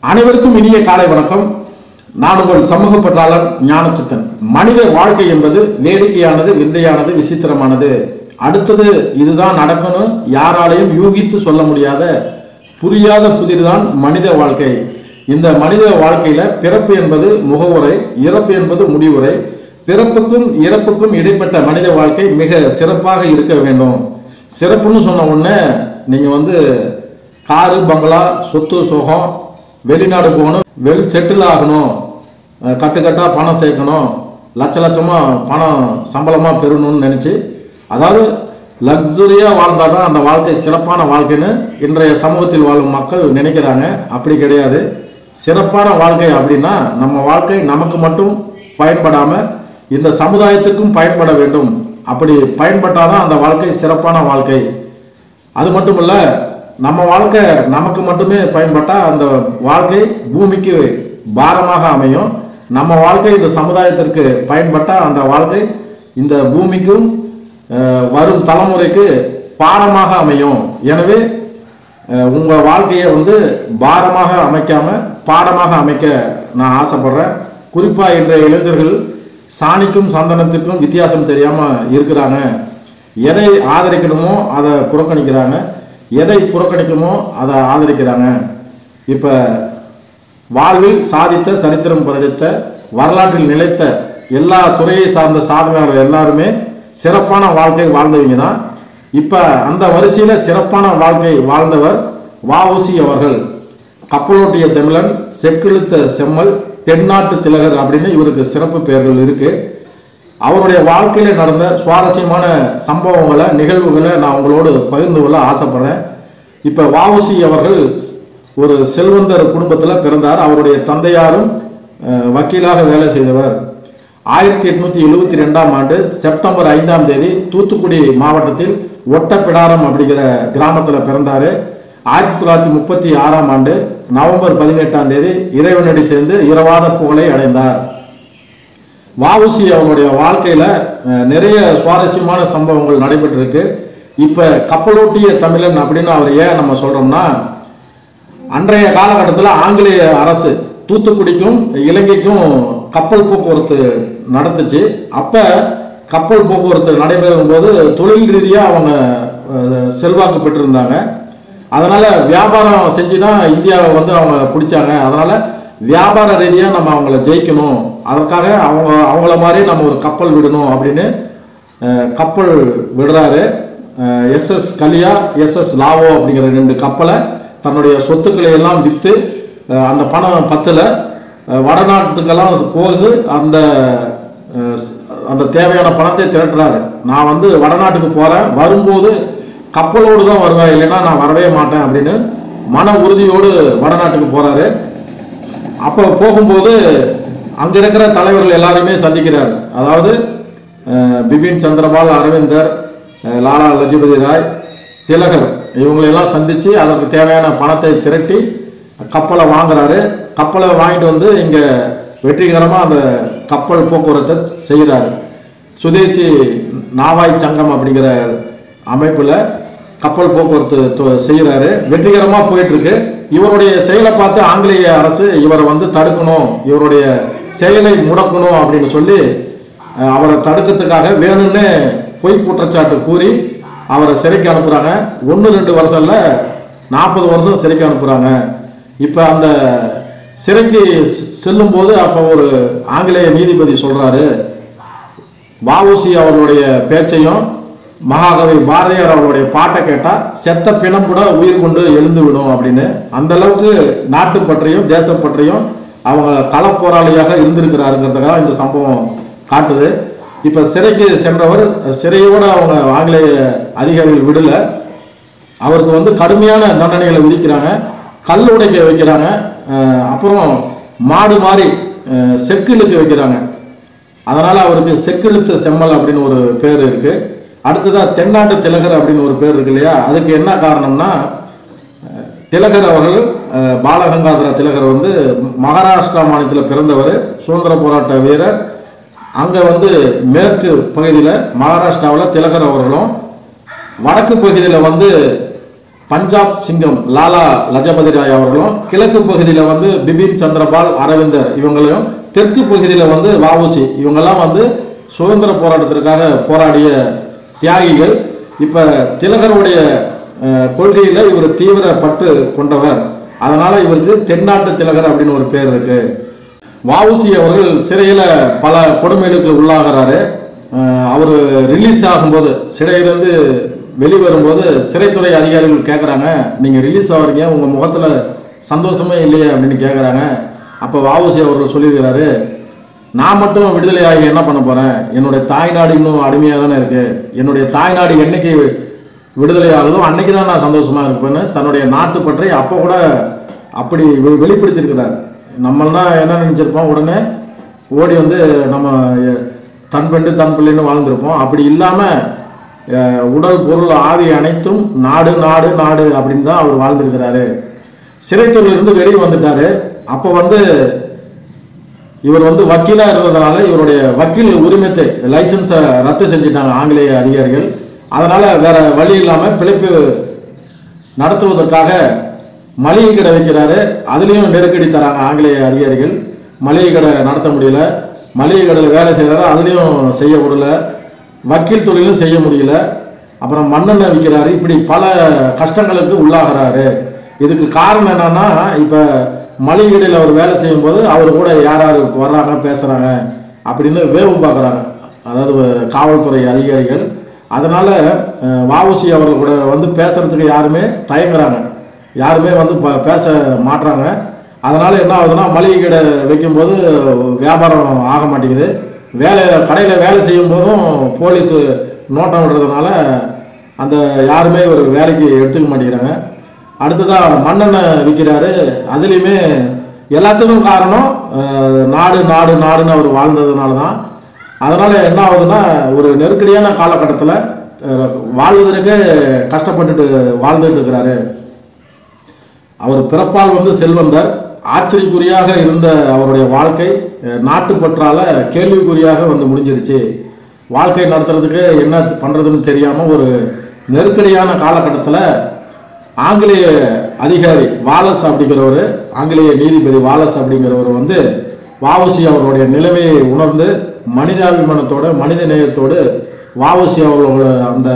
அனைவருக்கும் இனிய காலை வணக்கம். நான் உங்கள் சமூக பற்றாளர் ஞானச்சித்தன். மனித வாழ்க்கை என்பது வேடிக்கையானது, விந்தையானது, விசித்திரமானது. அடுத்தது இதுதான் நடக்கணும், யாராலையும் யூகித்து சொல்ல முடியாத புரியாத புதிர்தான் மனித வாழ்க்கை. இந்த மனித வாழ்க்கையில பிறப்பு என்பது முகவுரை, இறப்பு என்பது முடிவுரை. பிறப்புக்கும் இறப்புக்கும் இடைப்பட்ட மனித வாழ்க்கை மிக சிறப்பாக இருக்க வேண்டும். சிறப்புன்னு சொன்ன உடனே நீங்க காரு, பங்களா, சொத்து, சுகம், வெளிநாடு போகணும், செட்டில் ஆகணும், கட்டுக்கட்டா பணம் சேர்க்கணும், லட்ச லட்சமா பணம் சம்பளமா பெறணும்னு நினைச்சு, அதாவது லக்ஸுரியா வாழ்ந்தாதான் அந்த வாழ்க்கை சிறப்பான வாழ்க்கைன்னு இன்றைய சமூகத்தில் வாழும் மக்கள் நினைக்கிறாங்க. அப்படி கிடையாது. சிறப்பான வாழ்க்கை அப்படின்னா நம்ம வாழ்க்கை நமக்கு மட்டும் பயன்படாம இந்த சமுதாயத்துக்கும் பயன்பட வேண்டும். அப்படி பயன்பட்டாதான் அந்த வாழ்க்கை சிறப்பான வாழ்க்கை. அது மட்டும் இல்ல, நம்ம வாழ்க்கை நமக்கு மட்டுமே பயன்பட்டா அந்த வாழ்க்கை பூமிக்கு பாரமாக அமையும். நம்ம வாழ்க்கை இந்த சமுதாயத்திற்கு பயன்பட்டா அந்த வாழ்க்கை இந்த பூமிக்கும் வரும் தலைமுறைக்கு பாடமாக அமையும். எனவே உங்க வாழ்க்கையை பாரமாக அமைக்காம பாடமாக அமைக்க நான் ஆசைப்படுறேன். குறிப்பா இன்றைய இளைஞர்கள் சாணிக்கும் சந்தனத்துக்கும் வித்தியாசம் தெரியாம இருக்கிறாங்க. எதை ஆதரிக்கணுமோ அதை புறக்கணிக்கிறாங்க, எதை புறக்கணிக்குமோ அதை ஆதரிக்கிறாங்க. இப்ப வாழ்வில் சாதித்த, சரித்திரம் படைத்த, வரலாற்றில் நிலைத்த எல்லா துறையை சார்ந்த சாதனையாளர்கள் எல்லாருமே சிறப்பான வாழ்க்கை வாழ்ந்தவங்க தான். இப்ப அந்த வரிசையில சிறப்பான வாழ்க்கை வாழ்ந்தவர் வ.உ.சி. அவர்கள். கப்பலோட்டிய தமிழன், செக்கிழுத்த செம்மல், தென்னாட்டு திலகர் அப்படின்னு இவருக்கு சிறப்பு பெயர்கள் இருக்கு. அவருடைய வாழ்க்கையில நடந்த சுவாரஸ்யமான சம்பவங்களை, நிகழ்வுகளை நான் உங்களோடு பகிர்ந்து கொள்ள ஆசைப்படுறேன். இப்ப வ.உ.சி. அவர்கள் ஒரு செல்வந்தர் குடும்பத்தில் பிறந்தார். அவருடைய தந்தையாரும் வக்கீலாக வேலை செய்தவர். 1872ஆம் ஆண்டு செப்டம்பர் 5ஆம் தேதி தூத்துக்குடி மாவட்டத்தில் ஒட்டப்பிடாரம் அப்படிங்கிற கிராமத்தில் பிறந்தாரு. 1936ஆம் ஆண்டு நவம்பர் 18ஆம் தேதி இறைவனடி சேர்ந்து இரவாத புகழை அடைந்தார். வ.உ.சி. அவருடைய வாழ்க்கையில நிறைய சுவாரஸ்யமான சம்பவங்கள் நடைபெற்றிருக்கு. இப்ப கப்பலோட்டிய தமிழன் அப்படின்னு அவர் ஏன் நம்ம சொல்றோம்னா, அன்றைய காலகட்டத்தில் ஆங்கிலேய அரசு தூத்துக்குடிக்கும் இலங்கைக்கும் கப்பல் போக்குவரத்து நடத்துச்சு. அப்ப கப்பல் போக்குவரத்து நடைபெறும் போது தொழில் ரீதியா அவங்க செல்வாக்கு பெற்றிருந்தாங்க. அதனால வியாபாரம் செஞ்சுதான் இந்தியாவை அவங்க பிடிச்சாங்க. அதனால வியாபார ரீதியா நம்ம அவங்கள ஜெயிக்கணும், அதற்காக அவங்கள மாதிரி நம்ம ஒரு கப்பல் விடணும் அப்படின்னு கப்பல் விடுறாரு. எஸ்.எஸ். கலியா, எஸ்.எஸ். லாவோ அப்படிங்கிற 2 கப்பலை தன்னுடைய சொத்துக்களை எல்லாம் விற்று அந்த பணம் பத்துல வடநாட்டுக்கெல்லாம் போகுது. அந்த தேவையான பணத்தை திரட்டுறாரு. நான் வடநாட்டுக்கு போறேன், வரும்போது கப்பலோடு தான் வருவேன், இல்லைன்னா நான் வரவே மாட்டேன் அப்படின்னு மன உறுதியோடு வடநாட்டுக்கு போறாரு. அப்போ போகும்போது அங்க இருக்கிற தலைவர்கள் எல்லாருமே சந்திக்கிறார். அதாவது பிபின் சந்திரபால், அரவிந்தர், லாலா லஜபதி ராய், திலகர், இவங்களெல்லாம் சந்திச்சு அதற்கு தேவையான பணத்தை திரட்டி கப்பலை வாங்குறாரு. கப்பலை வாங்கிட்டு இங்க வெற்றிகரமா அந்த கப்பல் போக்குவரத்தை செய்கிறாரு. சுதேசி நாவாய் சங்கம் அப்படிங்கிற அமைப்புல கப்பல் போக்குவரத்து செய்கிறாரு. வெற்றிகரமா போயிட்டு இருக்கு. இவருடைய செயலை பார்த்து ஆங்கிலேய அரசு இவரை தடுக்கணும், இவருடைய செயலை முடக்கணும் அப்படின்னு சொல்லி அவரை தடுக்கிறதுக்காக வேணும்னு பொய் குற்றச்சாட்டு கூறி அவரை சிறைக்கு அனுப்புறாங்க. 1-2 வருஷம் இல்ல, 40 வருஷம் சிறைக்கு அனுப்புறாங்க. இப்ப அந்த சிறைக்கு செல்லும் போது அப்ப ஒரு ஆங்கிலேய நீதிபதி சொல்றாரு, வ.உ.சி. அவர்களுடைய பேச்சையும் மகாகவி பாரதியார் அவருடைய பாட்டை கேட்டா செத்த பிணம் கூட உயிர் கொண்டு எழுந்து விடும் அப்படின்னு. அந்த அளவுக்கு நாட்டு பற்றியும் தேசப்பற்றியும் அவங்க களப்போராளியாக இருந்திருக்கிறாருங்கிறதுக்காக இந்த சம்பவம் காட்டுது. இப்ப சிறைக்கு சென்றவர் சிறையோட அவங்க ஆங்கிலேய அதிகாரிகள் விடல, அவருக்கு கடுமையான தண்டனைகளை விதிக்கிறாங்க, கல் உடைக்க வைக்கிறாங்க, அப்புறம் மாடு மாதிரி செக்கிழுத்து வைக்கிறாங்க. அதனால அவருக்கு செக்கிழுத்த செம்மல் அப்படின்னு ஒரு பேர் இருக்கு. அடுத்ததா தென்னாட்டு திலகர் அப்படின்னு ஒரு பேர் இருக்கு இல்லையா? அதுக்கு என்ன காரணம்னா, திலகர் அவர்கள் பாலகங்காதர திலகர் மகாராஷ்டிரா மாநிலத்தில் பிறந்தவர், சுதந்திர போராட்ட வீரர். அங்க மேற்கு பகுதியில் மகாராஷ்டிராவில் திலகர் அவர்களும், வடக்கு பகுதியில் பஞ்சாப் சிங்கம் லாலா லஜபதி ராய் அவர்களும், கிழக்கு பகுதியில் வந்து பிபின் சந்திரபால், அரவிந்தர் இவங்களையும், தெற்கு பகுதியில் வந்து வஉசி இவங்கெல்லாம் வந்து சுதந்திர போராட்டத்திற்காக போராடிய தியாகிகள். இப்போ திலகருடைய கொள்கையில் இவர் தீவிர பற்று கொண்டவர். அதனால இவருக்கு தென்னாட்டு திலகர் அப்படின்னு ஒரு பேர் இருக்கு. வஉசி அவர்கள் சிறையில் பல கொடுமைகளுக்கு உள்ளாகிறாரு. அவர் ரிலீஸ் ஆகும்போது, சிறையிலேருந்து வெளிவரும்போது சிறைத்துறை அதிகாரிகள் கேட்குறாங்க, நீங்கள் ரிலீஸ் ஆகிறீங்க, உங்கள் முகத்தில் சந்தோஷமே இல்லையே அப்படின்னு கேட்குறாங்க. அப்போ வஉசி அவர்கள் சொல்லியிருக்கிறாரு, நான் மட்டும் விடுதலை ஆகி என்ன பண்ண போகிறேன், என்னுடைய தாய்நாடு இன்னும் அடிமையாக தானே இருக்குது, என்னுடைய தாய்நாடு என்னைக்கு விடுதலை ஆகுதோ அன்னைக்கு தான் நான் சந்தோஷமாக இருப்பேன்னு தன்னுடைய நாட்டு பற்றி அப்போ கூட அப்படி வெளிப்படுத்தியிருக்கிறார். நம்மளாம் என்ன நினச்சிருப்போம், உடனே ஓடி வந்து நம்ம தன் பெண்டு தன் பிள்ளைன்னு வாழ்ந்திருப்போம். அப்படி இல்லாமல் உடல் பொருள் ஆவி அனைத்தும் நாடு நாடு நாடு அப்படின்னு தான் அவர் வாழ்ந்திருக்கிறாரு. சிறைத்துறையிலிருந்து வெளியே வந்துட்டாரு. அப்போ வந்து இவர் வந்து வக்கீலாக இருந்ததுனால இவருடைய வக்கீல் உரிமத்தை லைசன்ஸை ரத்து செஞ்சிட்டாங்க ஆங்கிலேய அதிகாரிகள். அதனால் வேற வழி இல்லாமல் பிழைப்பு நடத்துவதற்காக மளிகை கடை வைக்கிறாரு. அதுலேயும் நெருக்கடி தராங்க ஆங்கிலேய அதிகாரிகள். மளிகை கடை நடத்த முடியல, மளிகை கடையில் வேலை செய்கிறாரு, அதுலேயும் செய்ய விடல, வக்கீல் தொழிலும் செய்ய முடியல, அப்புறம் மண்ணெண்ணெய் விற்கிறாரு. இப்படி பல கஷ்டங்களுக்கு உள்ளாகிறாரு. இதுக்கு காரணம் என்னன்னா, இப்போ மளிகை கடையில் அவர் வேலை செய்யும் போது அவர் கூட யார் யார் வர்றாங்க பேசுகிறாங்க அப்படின்னு வேவு பார்க்குறாங்க, அதாவது காவல்துறை அதிகாரிகள். அதனால் வஉசி அவர்கள் கூட வந்து பேசுகிறதுக்கு யாருமே தயங்குறாங்க, யாருமே வந்து பேச மாட்டுறாங்க. அதனால் என்ன ஆகுதுன்னா, மளிகை கடை வைக்கும்போது வியாபாரம் ஆக மாட்டேங்குது. கடையில் வேலை செய்யும் போதும் போலீஸ் நோட்டம் விடுறதுனால அந்த யாருமே ஒரு வேலைக்கு எடுத்துக்க மாட்டேங்கிறாங்க. அடுத்ததாக மண்ணெண்ணெய் விற்கிறாரு. அதுலேயுமே எல்லாத்துக்கும் காரணம் நாடு நாடு நாடுன்னு அவர் வாழ்ந்ததுனால தான். அதனால் என்ன ஆகுதுன்னா, ஒரு நெருக்கடியான காலகட்டத்தில் வாழ்வதற்கு கஷ்டப்பட்டுட்டு வாழ்ந்துட்டு இருக்கிறாரு. அவர் பிறப்பால் வந்து செல்வந்தர். ஆச்சரியக்குறியாக இருந்த அவருடைய வாழ்க்கை நாட்டுப்பற்றால கேள்விக்குறியாக வந்து முடிஞ்சிருச்சு. வாழ்க்கை நடத்துறதுக்கு என்ன பண்ணுறதுன்னு தெரியாமல் ஒரு நெருக்கடியான காலகட்டத்தில் ஆங்கிலேய அதிகாரி வாலஸ் அப்படிங்கிறவர், ஆங்கிலேய நீதிபதி வாலஸ் அப்படிங்கிறவர் வந்து வஉசி அவர்களுடைய நிலைமையை உணர்ந்து மனிதாபிமானத்தோடு மனித நேயத்தோடு வஉசி அவர்களோட அந்த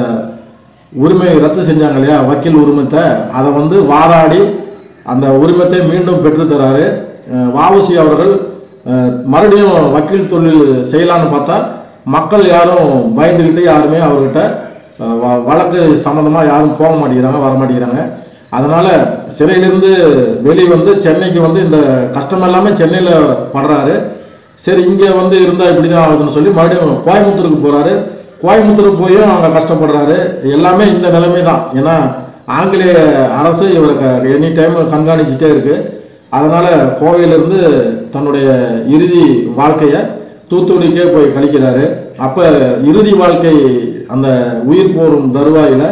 உரிமையை ரத்து செஞ்சாங்க இல்லையா, வக்கீல் உரிமத்தை, அதை வந்து வாதாடி அந்த உரிமத்தை மீண்டும் பெற்றுத்தராரு. வஉசி அவர்கள் மறுபடியும் வக்கீல் தொழில் செய்யலான்னு பார்த்தா மக்கள் யாரும் பயந்துக்கிட்டு யாருமே அவர்கிட்ட வழக்கு சம்மந்தமாக யாரும் போக மாட்டேங்கிறாங்க, வர மாட்டேங்கிறாங்க. அதனால் சிறையிலிருந்து வெளியே வந்து சென்னைக்கு வந்து இந்த கஷ்டம் எல்லாமே சென்னையில் படுறாரு. சரி, இங்கே வந்து இருந்தால் இப்படி தான் ஆகுதுன்னு சொல்லி மறுபடியும் கோயம்புத்தூருக்கு போகிறாரு. கோயம்புத்தூருக்கு போயும் அவங்க கஷ்டப்படுறாரு. எல்லாமே இந்த நிலைமை தான். ஏன்னா ஆங்கிலேய அரசு இவருக்கு எனி டைம் கண்காணிச்சுட்டே இருக்குது. அதனால் கோவையிலிருந்து தன்னுடைய இறுதி வாழ்க்கையை தூத்துக்குடிக்கே போய் கழிக்கிறாரு. அப்போ இறுதி வாழ்க்கை அந்த உயிர் போரும் தருவாயில்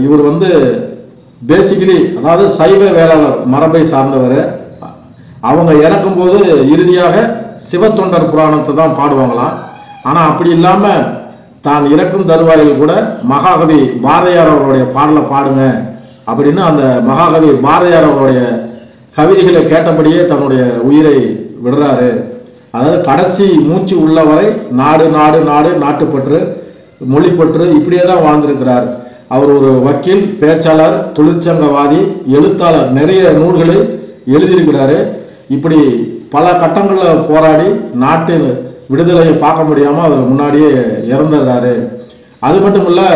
இவர் வந்து பேசிக்கலி அதாவது சைவ வேளாளர் மரபை சார்ந்தவர். அவங்க இறக்கும்போது இறுதியாக சிவத்தொண்டர் புராணத்தை தான் பாடுவாங்களாம். ஆனால் அப்படி இல்லாமல் தான் இறக்கும் தருவாயில் கூட மகாகவி பாரதியார் அவருடைய பாடலை பாடுங்க அப்படின்னு அந்த மகாகவி பாரதியார் அவருடைய கவிதைகளை கேட்டபடியே தன்னுடைய உயிரை விடுறாரு. அதாவது கடைசி மூச்சு உள்ளவரை நாடு நாடு நாடு நாட்டுப்பற்று மொழிப்பற்று இப்படியே தான் வாழ்ந்திருக்கிறார். அவர் ஒரு வக்கீல், பேச்சாளர், தொழிற்சங்கவாதி, எழுத்தாளர், நிறைய நூல்களை எழுதியிருக்கிறாரு. இப்படி பல கட்டங்களில் போராடி நாட்டு விடுதலையை பார்க்க முடியாமல் அவர் முன்னாடியே இறந்துடுறாரு. அது மட்டும் இல்லை,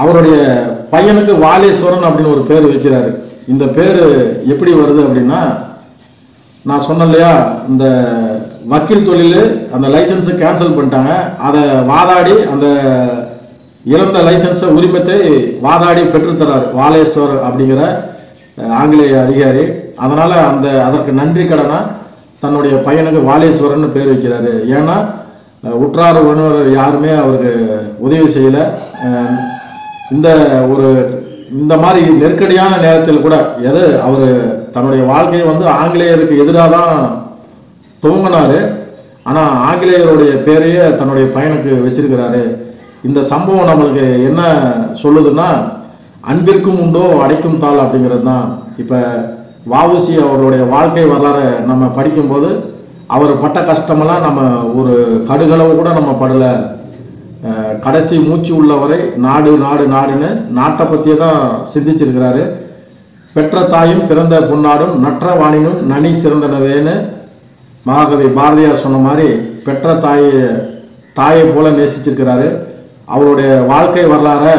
அவருடைய பையனுக்கு வாலேஸ்வரன் அப்படின்னு ஒரு பேர் வைக்கிறாரு. இந்த பேர் எப்படி வருது அப்படின்னா, நான் சொன்னேன் இல்லையா, இந்த வக்கீல் தொழில் அந்த லைசன்ஸை கேன்சல் பண்ணிட்டாங்க. அதை வாதாடி அந்த இழந்த லைசன்ஸை உரிமத்தை வாதாடி பெற்றுத்தரார் வாலேஸ்வர் அப்படிங்கிற ஆங்கிலேய அதிகாரி. அதனால் அதற்கு நன்றி கடனா தன்னுடைய பையனுக்கு வாலேஸ்வரன் பேர் வைக்கிறாரு. ஏன்னா உற்றார் உறவினர் யாருமே அவருக்கு உதவி செய்யலை. இந்த மாதிரி நெருக்கடியான நேரத்தில் கூட அவர் தன்னுடைய வாழ்க்கையை வந்து ஆங்கிலேயருக்கு எதிராக தான் துவங்கினார். ஆனால் ஆங்கிலேயருடைய பேரையே தன்னுடைய பையனுக்கு வச்சிருக்கிறாரு. இந்த சம்பவம் நம்மளுக்கு என்ன சொல்லுதுன்னா, அன்பிற்கும் உண்டோ அடைக்கும் தாள் அப்படிங்கிறது தான். இப்போ வஉசி அவர்களுடைய வாழ்க்கை வரலாறு நம்ம படிக்கும்போது அவர் பட்ட கஷ்டமெல்லாம் நம்ம ஒரு கடுகளவு கூட நம்ம படலை. கடைசி மூச்சு உள்ளவரை நாடு நாடு நாடுன்னு நாட்டை பற்றியே தான் சிந்திச்சிருக்கிறாரு. பெற்ற தாயும் பிறந்த பொன்னாடும் நற்ற வாணினும் நனி சிறந்தனவேன்னு மகாகவி பாரதியார் சொன்ன மாதிரி பெற்ற தாயை போல நேசிச்சிருக்கிறாரு. அவருடைய வாழ்க்கை வரலாறை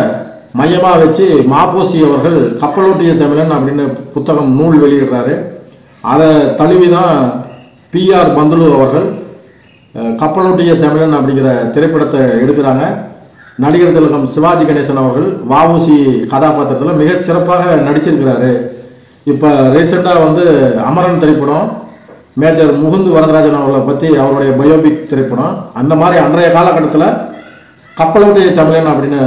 மையமாக வச்சு மாப்போசி அவர்கள் கப்பலோட்டிய தமிழன் அப்படின்னு புத்தகம் நூல் வெளியிடுறாரு. அதை தழுவி தான் PR பந்துலு அவர்கள் கப்பலோட்டிய தமிழன் அப்படிங்கிற திரைப்படத்தை எடுக்கிறாங்க. நடிகர் திலகம் சிவாஜி கணேசன் அவர்கள் வஉசி கதாபாத்திரத்தில் மிக சிறப்பாக நடிச்சிருக்கிறாரு. இப்போ ரீசெண்டாக அமரன் திரைப்படம், மேஜர் முகுந்து வரதராஜன் அவர்களை பற்றி அவருடைய பயோபிக் திரைப்படம். அந்த மாதிரி அன்றைய காலகட்டத்தில் கப்பலோட்டிய தமிழன் அப்படின்னு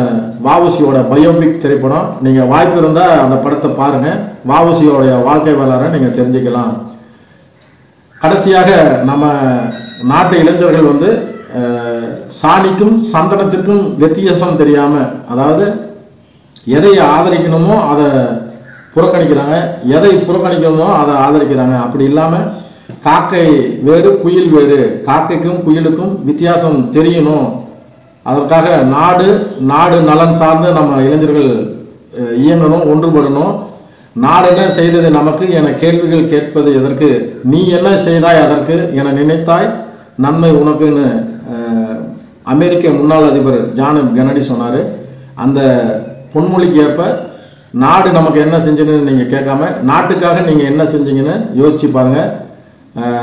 வஉசியோட பயோபிக் திரைப்படம். நீங்கள் வாய்ப்பு இருந்தால் அந்த படத்தை பாருங்கள். வஉசியோடைய வாழ்க்கை வரலாறை நீங்கள் தெரிஞ்சுக்கலாம். கடைசியாக நம்ம நாட்டு இளைஞர்கள் சாணிக்கும் சந்தனத்திற்கும் வித்தியாசம் தெரியாமல், அதாவது எதை ஆதரிக்கணுமோ அதை புறக்கணிக்கிறாங்க, எதை புறக்கணிக்கணுமோ அதை ஆதரிக்கிறாங்க. அப்படி இல்லாமல் காக்கை வேறு குயில் வேறு, காக்கைக்கும் குயிலுக்கும் வித்தியாசம் தெரியணும். அதற்காக நாடு நலன் சார்ந்து நம்ம இளைஞர்கள் இயங்கணும், ஒன்றுபடணும். நாடு என்ன செய்தது நமக்கு என கேள்விகள் கேட்பது எதற்கு, நீ என்ன செய்தாய் அதற்கு என நினைத்தாய் நன்மை உனக்குன்னு அமெரிக்க முன்னாள் அதிபர் ஜான் கென்னடி சொன்னார். அந்த பொன்மொழிக்கு ஏற்ப நாடு நமக்கு என்ன செஞ்சுன்னு நீங்கள் கேட்காம நாட்டுக்காக நீங்கள் என்ன செஞ்சீங்கன்னு யோசிச்சு பாருங்கள்.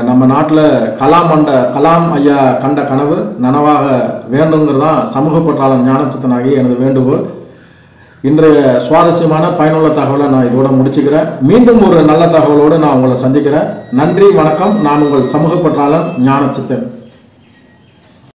நம்ம நாட்டில் கலாம் ஐயா கண்ட கனவு நனவாக வேண்டுங்கிறதான் சமூக பற்றாளன் ஞானச்சித்தனாகி எனது வேண்டுகோள். இன்றைய சுவாரஸ்யமான பயனுள்ள தகவலை நான் இதோட முடிச்சுக்கிறேன். மீண்டும் ஒரு நல்ல தகவலோடு நான் உங்களை சந்திக்கிறேன். நன்றி, வணக்கம். நான் உங்கள் சமூக பற்றாளன் ஞானச்சித்தன்.